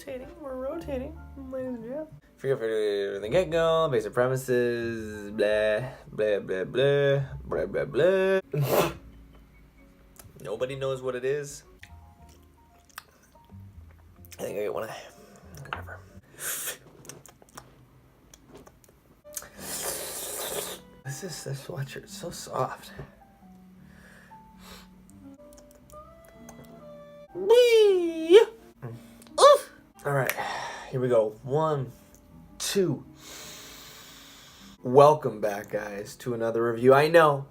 rotating. We're rotating, ladies and gentlemen. Forget from the get-go, basic premises, blah, blah, blah, blah, blah, blah, blah. Nobody knows what it is. I think I get one. Whatever. This sweatshirt's so soft. Whee! Oof! Alright, here we go. 1, 2. Welcome back, guys, to another review. I know.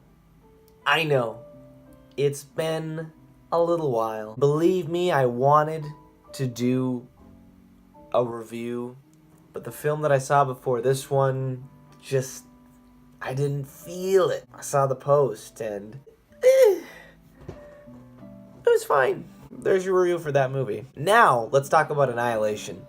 It's been a little while. Believe me, I wanted to do a review, but the film that I saw before this one, I didn't feel it. I saw the post and it was fine. There's your review for that movie. Now, let's talk about Annihilation.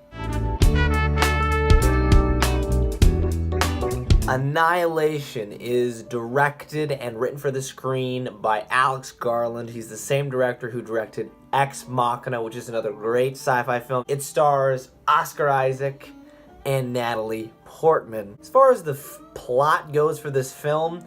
Annihilation is directed and written for the screen by Alex Garland. He's the same director who directed Ex Machina, which is another great sci-fi film. It stars Oscar Isaac and Natalie Portman. As far as the plot goes for this film,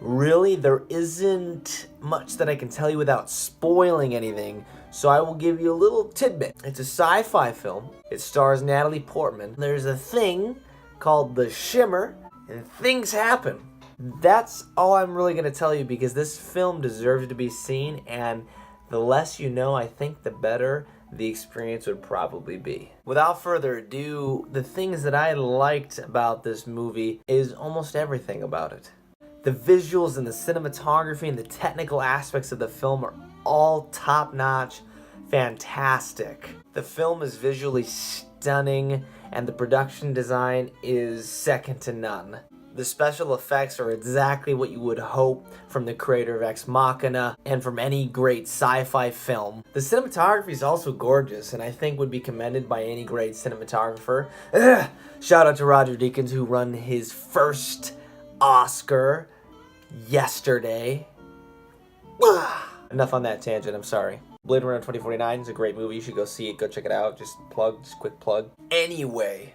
really there isn't much that I can tell you without spoiling anything, so I will give you a little tidbit. It's a sci-fi film. It stars Natalie Portman. There's a thing called the Shimmer, and things happen. That's all I'm really going to tell you, because this film deserves to be seen, and the less you know, I think the better the experience would probably be. Without further ado, the things that I liked about this movie is almost everything about it. The visuals and the cinematography and the technical aspects of the film are all top-notch, fantastic. The film is visually stunning, and the production design is second to none. The special effects are exactly what you would hope from the creator of Ex Machina and from any great sci-fi film. The cinematography is also gorgeous, and I think would be commended by any great cinematographer. Shout out to Roger Deakins, who won his first Oscar yesterday. Enough on that tangent, I'm sorry. Blade Runner 2049 is a great movie. You should go see it. Go check it out. Just quick plug. Anyway,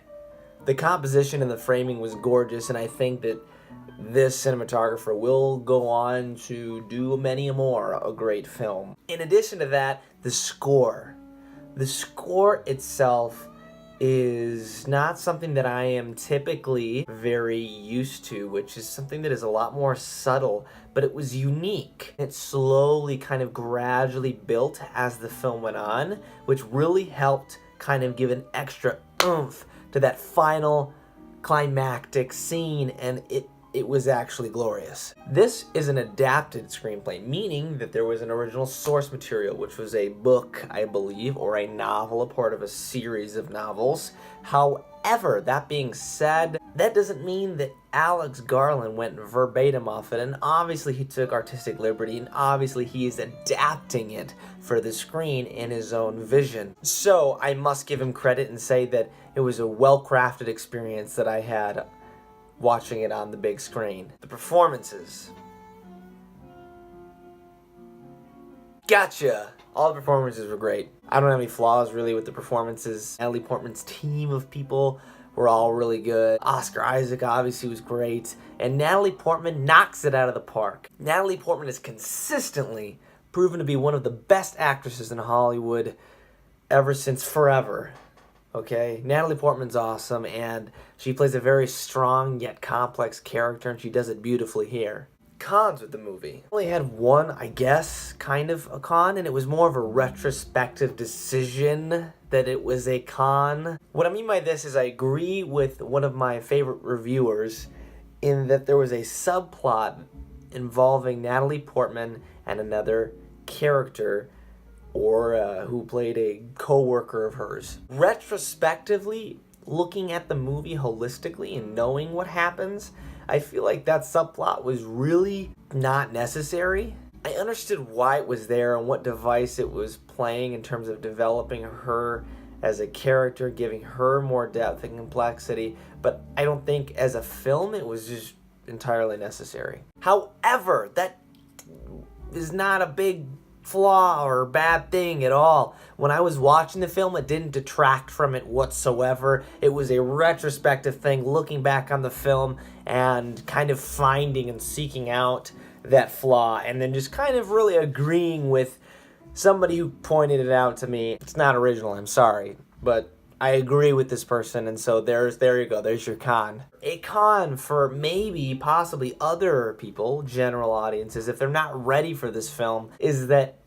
the composition and the framing was gorgeous, and I think that this cinematographer will go on to do many more a great film. In addition to that, the score. The score itself is not something that I am typically very used to, which is something that is a lot more subtle, but it was unique. It slowly kind of gradually built as the film went on, which really helped kind of give an extra oomph to that final climactic scene, and it was actually glorious. This is an adapted screenplay, meaning that there was an original source material, which was a book, I believe, or a novel, a part of a series of novels. However, that being said, that doesn't mean that Alex Garland went verbatim off it, and obviously he took artistic liberty, and obviously he is adapting it for the screen in his own vision. So I must give him credit and say that it was a well-crafted experience that I had watching it on the big screen. The performances. Gotcha! All the performances were great. I don't have any flaws really with the performances. Natalie Portman's team of people were all really good. Oscar Isaac obviously was great. And Natalie Portman knocks it out of the park. Natalie Portman is consistently proven to be one of the best actresses in Hollywood ever since forever. Okay, Natalie Portman's awesome, and she plays a very strong yet complex character, and she does it beautifully here. Cons with the movie. I only had one, I guess, kind of a con, and it was more of a retrospective decision that it was a con. What I mean by this is I agree with one of my favorite reviewers in that there was a subplot involving Natalie Portman and another character who played a co-worker of hers. Retrospectively, looking at the movie holistically and knowing what happens, I feel like that subplot was really not necessary. I understood why it was there and what device it was playing in terms of developing her as a character, giving her more depth and complexity, but I don't think as a film it was just entirely necessary. However, that is not a big flaw or bad thing at all. When I was watching the film, it didn't detract from it whatsoever. It was a retrospective thing, looking back on the film and kind of finding and seeking out that flaw, and then just kind of really agreeing with somebody who pointed it out to me. It's not original, I'm sorry, but I agree with this person, and so there you go, there's your con. A con for maybe, possibly other people, general audiences, if they're not ready for this film, is that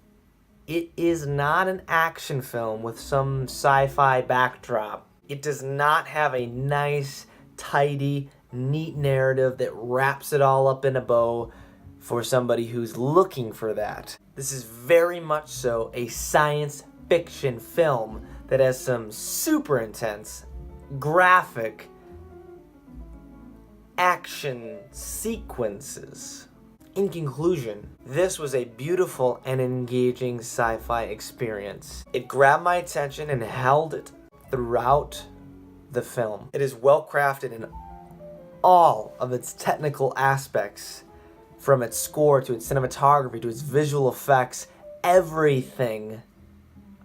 it is not an action film with some sci-fi backdrop. It does not have a nice, tidy, neat narrative that wraps it all up in a bow for somebody who's looking for that. This is very much so a science fiction film that has some super intense, graphic action sequences. In conclusion, this was a beautiful and engaging sci-fi experience. It grabbed my attention and held it throughout the film. It is well crafted in all of its technical aspects, from its score to its cinematography to its visual effects. Everything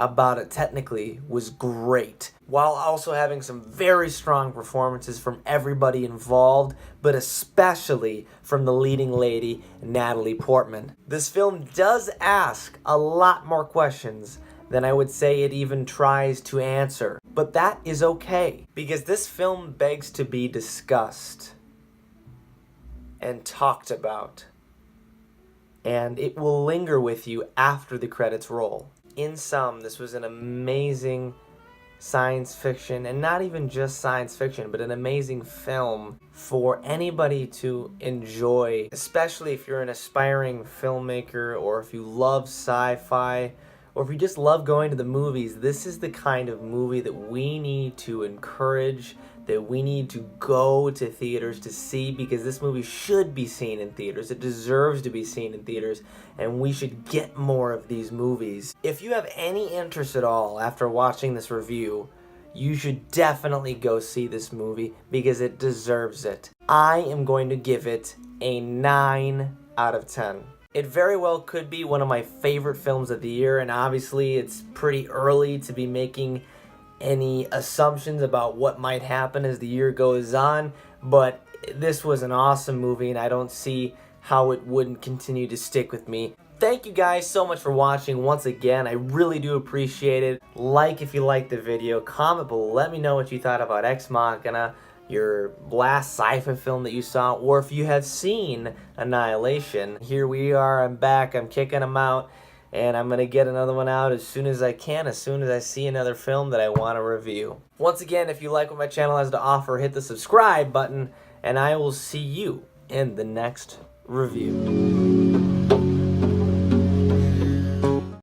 about it technically was great, while also having some very strong performances from everybody involved, but especially from the leading lady, Natalie Portman. This film does ask a lot more questions than I would say it even tries to answer, but that is okay, because this film begs to be discussed and talked about, and it will linger with you after the credits roll. In sum, this was an amazing science fiction, and not even just science fiction, but an amazing film for anybody to enjoy, especially if you're an aspiring filmmaker, or if you love sci-fi, or if you just love going to the movies. This is the kind of movie that we need to encourage, that we need to go to theaters to see, because this movie should be seen in theaters. It deserves to be seen in theaters, and we should get more of these movies. If you have any interest at all after watching this review, you should definitely go see this movie, because it deserves it. I am going to give it a 9 out of 10. It very well could be one of my favorite films of the year, and obviously it's pretty early to be making any assumptions about what might happen as the year goes on, but this was an awesome movie, and I don't see how it wouldn't continue to stick with me. Thank you guys so much for watching once again. I really do appreciate it. Like if you liked the video, comment below, let me know what you thought about Ex Machina, your last sci-fi film that you saw, or if you have seen Annihilation. Here we are, I'm back, I'm kicking them out, and I'm going to get another one out as soon as I can, as soon as I see another film that I want to review. Once again, if you like what my channel has to offer, hit the subscribe button, and I will see you in the next review.